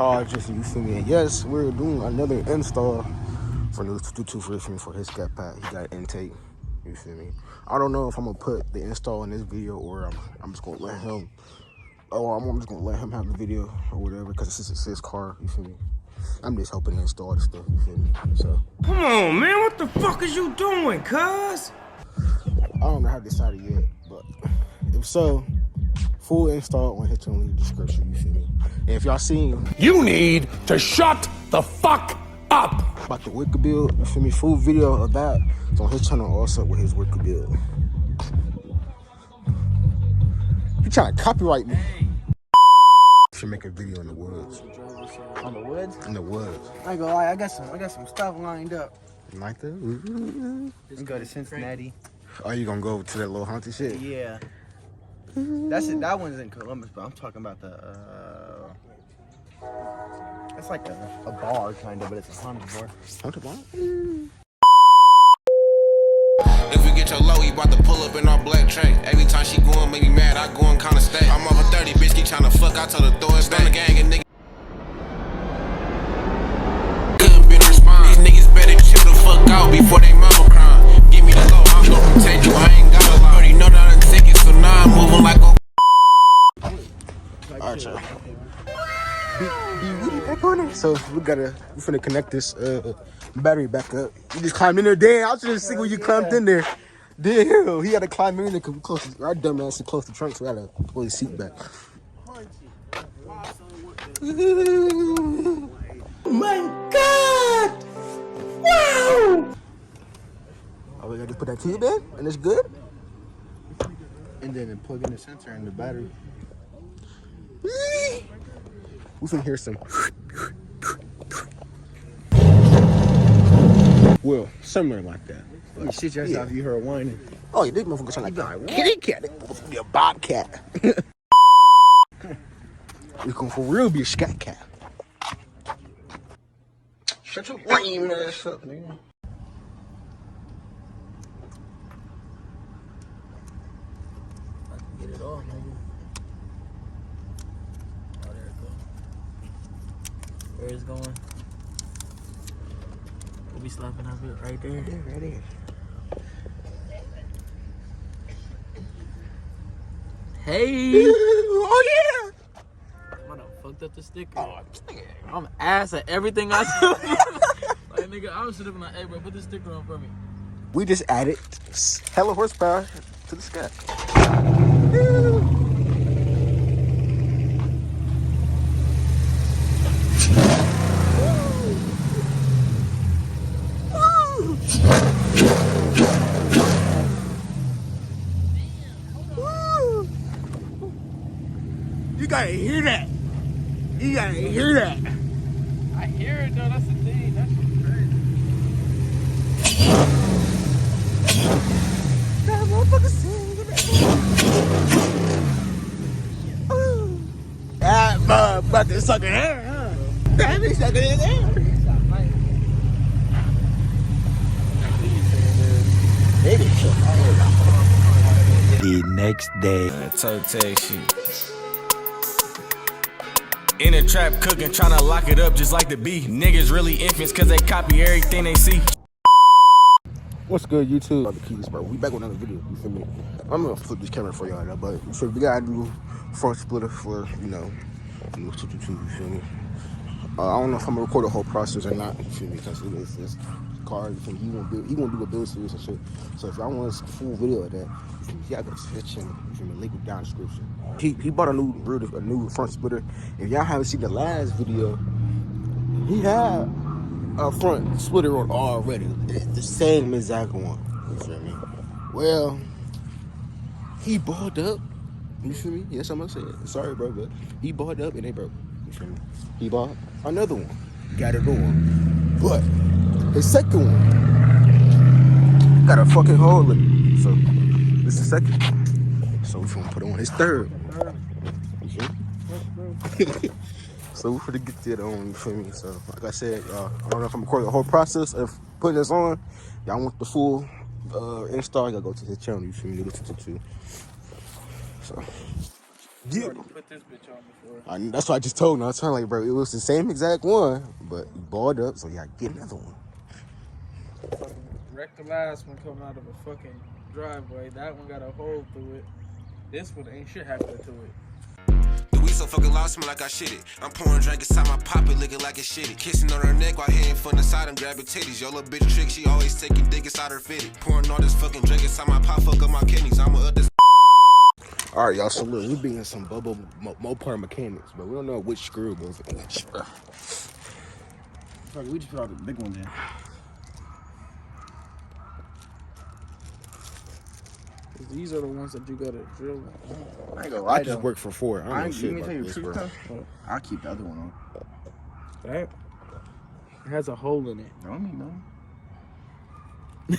charges, you feel me? And yes, we're doing another install for the 222 for his scat pack. He got intake, you feel me? I don't know if I'm gonna put the install in this video or I'm just gonna let him, I'm just gonna let him have the video or whatever, because it's his car, you feel me? I'm just helping to install the stuff, you feel me? So. Come on, man, what the fuck is you doing, cuz? I don't know how to decide it yet, but if so, full install on his channel in the description, you feel me? And if y'all seen, you need to shut the fuck up about the wicker build, you feel me? Full video of that. It's on his channel also with his wicker build. You trying to copyright me? Should make a video in the woods. On the woods? In the woods. I ain't gonna lie, I got some stuff lined up. Like that? Let's go to Cincinnati. Oh, you gonna go to that little haunted shit? Yeah. That's it. That one's in Columbus, but I'm talking about the. It's like a bar kind of, but it's a haunted bar. Haunted bar? If we get your low, we about to pull up in our black train. Every time she going, make me mad, I go and kinda stay. I'm over 30, bitch, keep trying to fuck, I told her throw it down the gang and nigga. Couldn't been respond. These niggas better chill the fuck out before they mama crying. Give me the low, I'm gonna protect you, I ain't got a lot. Already know that I'm taking, so now I'm moving like a. Alright, y'all. Be back on it. So we finna connect this battery back up. You just climbed in there. Damn, I was just see when you climbed in there. Damn, he had to climb in there because we close. Our dumb ass is close to the trunk, so we had to pull his seat back. My God! Wow! Oh, we gotta just put that tube in, and it's good. And then plug in the sensor and the battery. We finna hear some. Well, somewhere like that. You shit yourself if you heard whining. Oh, yeah, this motherfucker sound like a kitty cat. This motherfucker be a bobcat. You can for real be a scat cat. Shut your lame ass up, nigga. Get it off, nigga. Oh, there it goes. Where it's going? We'll be slapping our bit right there. Right there. Hey! Oh, yeah! I done fucked up the sticker. Oh, I'm ass at everything I do. Like, nigga, I was sitting up like, hey, bro, put this sticker on for me. we just added hella horsepower to the scat. You gotta hear that. You gotta hear that. I hear it, though. That's the thing. That's crazy. That motherfucker singing that. That motherfucker sucking air, huh? That be sucking his air. the next day. Toe tag shit. In a trap cooking, tryna lock it up just like the bee. Niggas really infants cause they copy everything they see. What's good, YouTube? About the keys, bro. We back with another video. You feel me? I'm gonna flip this camera for y'all now, but so we gotta do front splitter for, you know, 222. You feel me? I don't know if I'm gonna record the whole process or not. You feel me? Because it's this car. You feel me? He gonna do a build series and shit. So if y'all want a full video of that, you feel me? Y'all go to his channel. You feel me? Link it down in the description. He bought a new front splitter. If y'all haven't seen the last video, he had a front splitter on already. It's the same exact one. You feel me? Well, he balled up. You feel me? Yes, I'm gonna say it. Sorry, bro, but he balled up and they broke. You feel me? He bought another one. Got it on. But his second one got a fucking hole in it. So this is the second. So we're gonna put on his third. You feel me? So we're gonna get that on, you feel me? So like I said, I don't know if I'm recording the whole process of putting this on. Y'all want the full install, you gotta go to his channel, you feel me? So You already put this bitch on before. That's what I just told him. I was trying like, bro, it was the same exact one, but you balled up, so yeah, get another one. Fucking wrecked the last one coming out of a fucking driveway. That one got a hole through it. This one ain't shit happening to it. The weed so fucking loud, smell like I shit it. I'm pouring drink inside my poppet, looking like it's shitty. Kissing on her neck while hitting from the side and grabbing titties. Yo, little bitch trick, she always taking dick inside her fitted. Pouring all this fucking drink inside my pop, fuck up my kidneys. I'ma up this. All right, y'all. So look, we being some bubble Mopar mechanics, but we don't know which screw goes in which. Fuck, we just put all the big ones in. These are the ones that you gotta drill. I ain't gonna lie, I just work for Ford. I don't know shit let me about tell you the this, truth, bro. though. I'll keep the other one on. That it has a hole in it. No, I mean, no. No,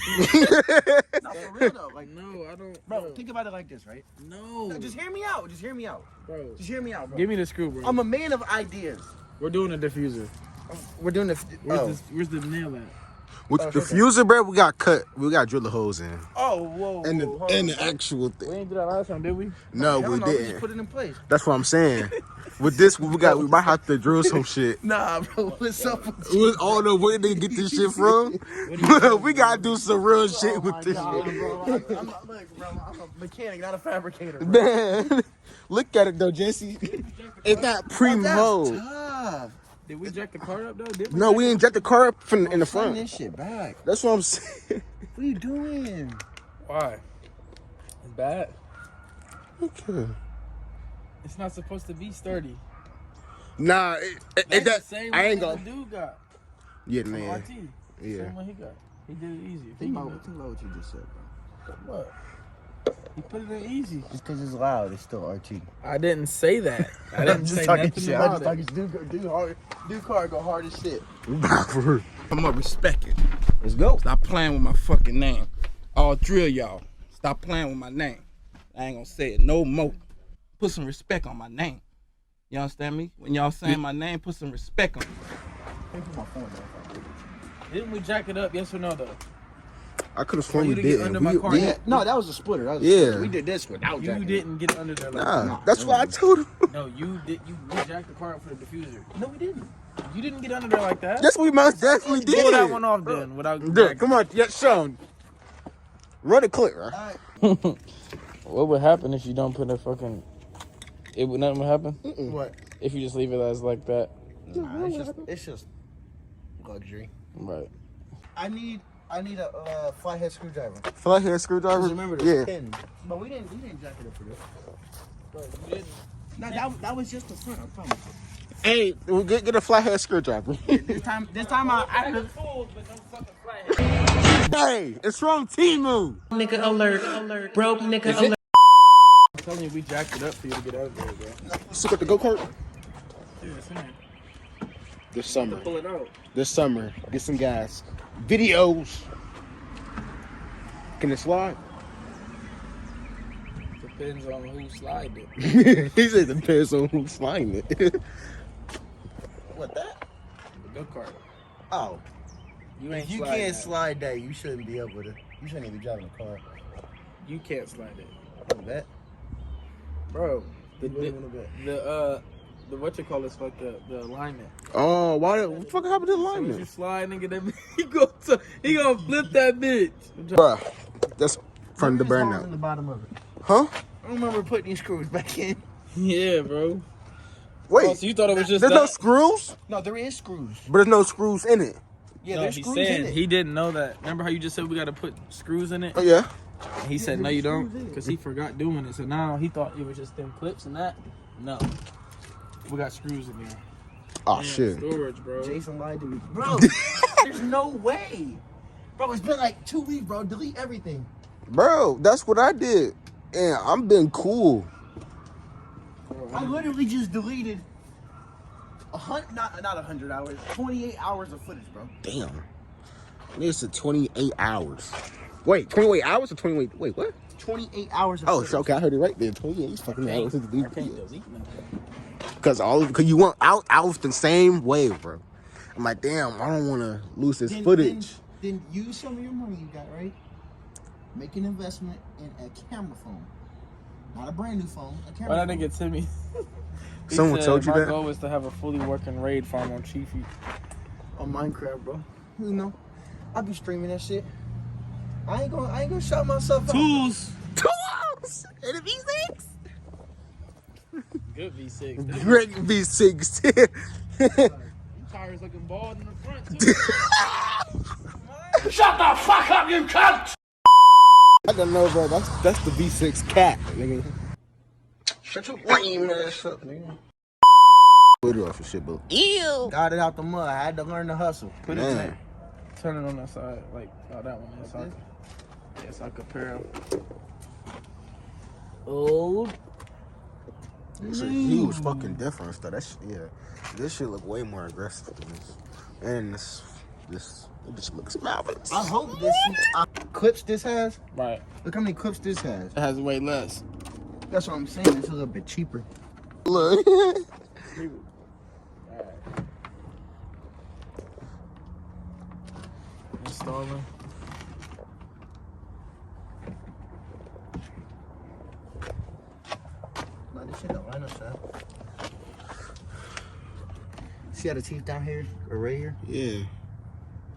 for real though. Like, No, I don't. bro, think about it like this, right? No. No, just hear me out. Just hear me out. Bro. Just hear me out, bro. Give me the screw, bro. I'm a man of ideas. We're doing a diffuser. We're doing the. Where's the nail at? With the fuser, bro, we got drill the holes in. Oh, whoa. And whoa, the actual We thing. ain't do that last time, did we? No, Hell we no, We just didn't. put it in place. That's what I'm saying. With this, we might have to drill some shit. Nah, bro. What's up with We all know where they get this shit from. We gotta do some real shit with this Nah, shit. bro. I'm not, look, bro. I'm a mechanic, not a fabricator. Bro. Man, look at it though, Jesse. It's not pre-mode. Tough. Did we jack the car up though? Did we? No, we inject the car up in the Turn front. this shit back. That's what I'm saying. What are you doing? Why? It's bad. Okay. It's not supposed to be sturdy. Nah, That's the same I ain't one gonna. the dude got. Yeah, From man. RT. Yeah. Same one he got. He did it easy. Think about what you just said, bro. What? He put it in easy. Just because it's loud, it's still RT. I didn't say that. I didn't say nothing about it. Dude car go hard as shit. I'm gonna respect it. Let's go. Stop playing with my fucking name. All three of y'all, stop playing with my name. I ain't gonna say it no more. Put some respect on my name. You understand me? When y'all saying my name, put some respect on it. Didn't we jack it up? Yes or no, though? I could have sworn You we to get did. under my car. No, that was a splitter. That was Yeah. a splitter. We did this without You jacking. didn't get under there like Nah, that. that's why I told him. No, you did. We jacked the car up for the diffuser. No, we didn't. You didn't get under there like that. Yes, we most definitely did. Pull that one off then without. Dude, come on, yeah, Sean. Run the clip, right? What would happen if you don't put a fucking? Nothing would happen What? if you just leave it as like that. Nah, it's just luxury. Right. I need a flathead screwdriver. Flathead screwdriver. Remember the Yeah. pin. But we didn't jack it up for this. Bro, you didn't. No, that was just the front. I promise. Hey, we'll get a flathead screwdriver. This time I Fools, but no fucking flathead. Hey, it's from Timu. Nigga alert. Broke nigga alert. I'm telling you, we jacked it up for you to get out of there, bro. Stick with the go-kart Yeah, it's in there. this summer. Pull it out. This summer, get some gas. Videos. Can it slide? Depends on who slide it. He said it depends on who's flying it. what that? The go kart. Oh, You ain't. if you sliding can't that. slide that, you shouldn't be able to. You shouldn't even be driving a car. You can't slide it, Bet. bro. The what you call this? Fuck the alignment. Oh, what the fuck happened to the As soon as you alignment? slide, nigga, that he gonna flip that bitch. Bruh, that's from the There's holes burnout. in the bottom of it. Huh? I don't remember putting these screws back in. Yeah, bro. Wait, Oh, so you thought it was just there's that? no screws? No, there is screws. But there's no screws in it. Yeah, No, there's he's screws in saying it. he didn't know that. Remember how you just said we got to put screws in it? Oh, yeah? And he said, no, you don't, because he forgot doing it. So now he thought it was just them clips and that. No. We got screws in there. Oh, Damn, shit. Storage, bro. Jason lied to me. Bro, there's no way. Bro, it's been like 2 weeks, bro. Delete everything. Bro, that's what I did. And I'm been cool. I literally just deleted not 100 hours, 28 hours of footage, bro. Damn. This is 28 hours. Wait, 28 hours or 28? Wait, what? 28 hours of Oh, footage. shit, okay, I heard it right there. 28 fucking hours. I can't delete nothing. Because you want out the same wave, bro. I'm like, damn, I don't want to lose this footage. Then use some of your money you got, right? Make an investment in a camera phone. Not a brand new phone. A camera Why that phone. nigga Timmy? He Someone said, told you my that? goal is to have a fully working raid farm on Chiefy. On Minecraft, bro. You know, I be streaming that shit. I ain't gonna shout myself out. Tools. Tools! And a V6? Good V6. Great V6. Tires looking bald in the front too. Shut the fuck up, you cunt! I don't know, bro. That's the V6 cat, nigga. Shut your lame ass up, nigga. Put it off and shit, bro. Ew! Got it out the mud. I had to learn to hustle. Put it Man. in. Turn it on that side, like that one. That side. Yeah, so I compare them. Old. It's a huge fucking difference, though. That shit, yeah. This shit look way more aggressive than this. And it just looks marvelous. I hope this clips this has. Right. Look how many clips this has. It has way less. That's what I'm saying. It's a little bit cheaper. Look. Installing. No, this shit don't line up, son. See how the teeth down here or right here? Yeah.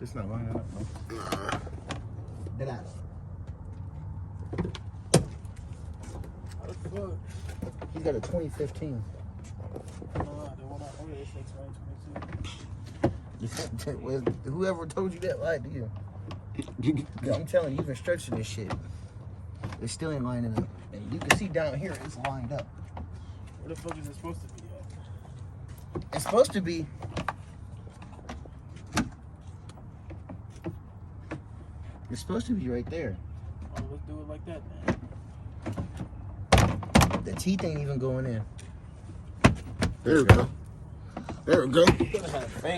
It's not lining up, bro. Nah. Dead ass. He's got a 2015. Whoever told you that lied to you. Yeah, I'm telling you, you've been stretching this shit. It still ain't lining up. And you can see down here, it's lined up. Where the fuck is it supposed to be at? It's supposed to be. It's supposed to be right there. Oh, let's do it like that, man. The teeth ain't even going in. There we go. There we go.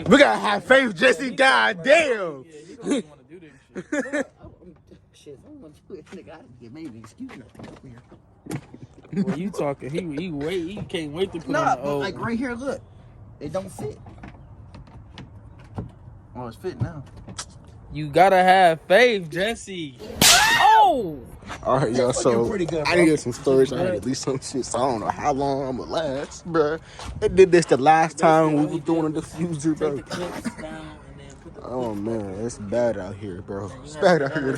We gotta have faith, Jesse. God damn. Yeah, you don't even want to do this shit. Shit, I don't want to do it. Nigga, I get maybe an excuse not to come here. Well, you talking? He can't wait to put Nah, on the but old. like right here, look, it don't fit. Oh, it's fit now. You gotta have faith, Jesse. Oh! All right, y'all. So pretty good, I bro. need some storage. I need at least some shit. So I don't know how long I'm gonna last, bro. They did this the last time we were doing a diffuser, bro. Oh man, it's bad out here, bro. It's bad out here.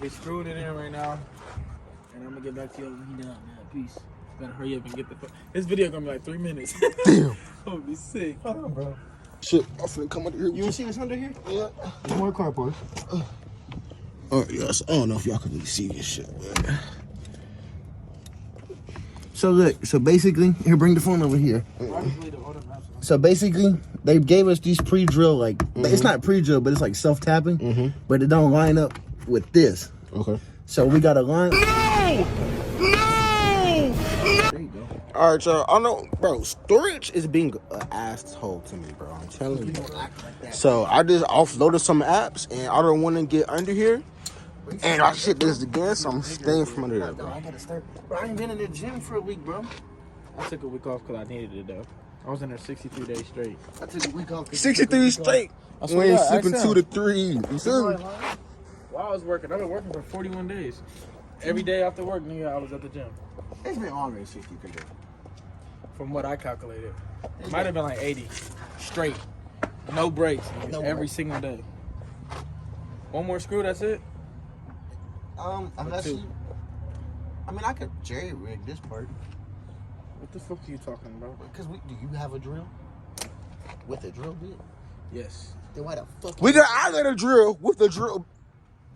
We screwed it in right now, and I'm gonna get back to you when he done. Man, peace. Better hurry up and get the. This video gonna be like 3 minutes. Damn. I'm gonna be sick. Hold on, bro. Shit, I'm finna come under here. You wanna see what's under here? Yeah. There's more cardboard. Oh yes. I don't know if y'all can really see this shit, man. So look, so basically, here, bring the phone over here. So basically, they gave us these pre-drill, like, it's not pre-drill, but it's like self-tapping, but it don't line up with this. Okay. So we got to line. No! There you go. All right, y'all. I know, bro. Storage is being an asshole to me, bro. I'm telling you. So I just offloaded some apps, and I don't want to get under here. And I shit this again, so I'm staying from under there, No, bro. I gotta start. Bro, I ain't been in the gym for a week, bro. I took a week off because I needed it though. I was in there 63 days straight. I took a week off. 63 straight. I We ain't swear to God, sleeping I 2 to 3. You feel me? While I was working, I've been working for 41 days. Every day after work, nigga, I was at the gym. It's been longer than 63 days. From what I calculated, it might have been like 80 straight, no breaks, nigga, No every breaks. single day. One more screw, that's it. Unless two. you. I mean, I could jerry rig this part. What the fuck are you talking about? Because do you have a drill? With a drill bit? Yes. Then why the fuck? I got a drill with the drill.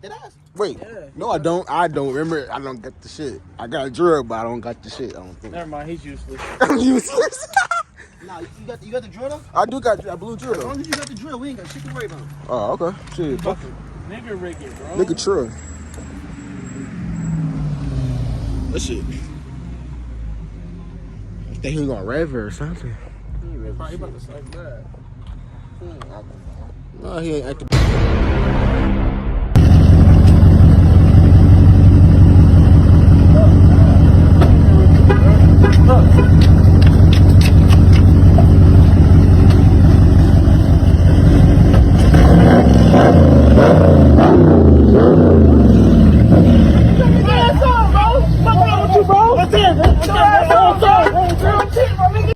Did I? Wait, Yeah. no, I don't. I don't remember. I don't got the shit. I got a drill, but I don't got the shit. I don't think. Never mind, he's useless. I'm useless. Nah, you got the drill though? I do got that blue drill As long though. as you got the drill, we ain't got shit to worry about. Oh, okay. Shit. Fuck it. Nigga rig it, bro. Nigga drill. That shit. I think he gonna rev it or something. Probably about to suck that. No, he ain't acting.